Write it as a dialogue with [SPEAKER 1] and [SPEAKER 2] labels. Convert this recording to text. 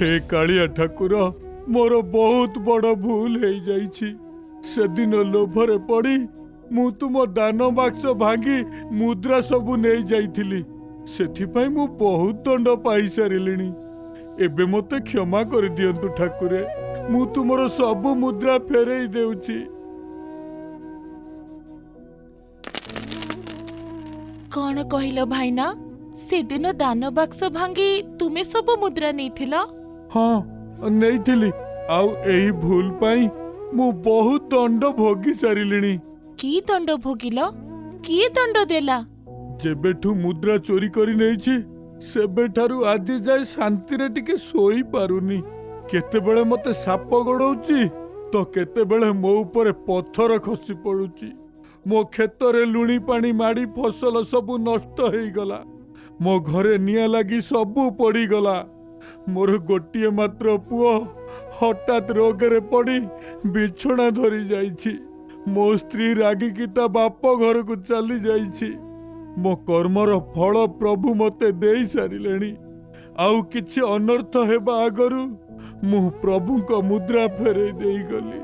[SPEAKER 1] हे कालिया ठाकुर, मोर बहुत बड़ भूल हो जाइछि। से दिन लोभरे पड़ी मु तुम दान बाक्स भांगी मुद्रा सबु नहीं जाइथिली। सेथिपाई मु बहुत दंड पाई सारिलिनी। एबे मते क्षमा कर दियंतु ठाकुरे, मु तुमरो सबु मुद्रा फेरई देउछि।
[SPEAKER 2] कौन कहिलो भाईना? से दिन दान बाक्स भांगी तुमे सब मुद्रा नहीं?
[SPEAKER 1] हाँ नहीं, आउ एही भूल पाई मु बहुत दंड भोगी सारिलिनी।
[SPEAKER 2] की दंड भोगिलो? की दंड देला?
[SPEAKER 1] जेबेठू मुद्रा चोरी करी नेइछि सेबेठारू आज जाए शांति रे टिके सोई पारुनी। केतेबेले मते साप गड़ौची तो केतेबेले मो ऊपर पत्थर खसी पड़ुची। मो खेतरे लुणी पानी माड़ी फसल सबु नष्ट हेई गला। मो घरे निया लागी सबु पड़ी गला। मोर गोटिए मात्र पुओ हठात रोगरे पड़ी बिछोना धरी जाइछि। मो स्त्री रागी की ता बाप घर को चली जाइछि। मो कर्मर फल प्रभु मते देई सारिलेनी। आउ किछि अनर्थ हेबा आगरु मु प्रभुଙ୍କ मुद्रा फेरई देई गली।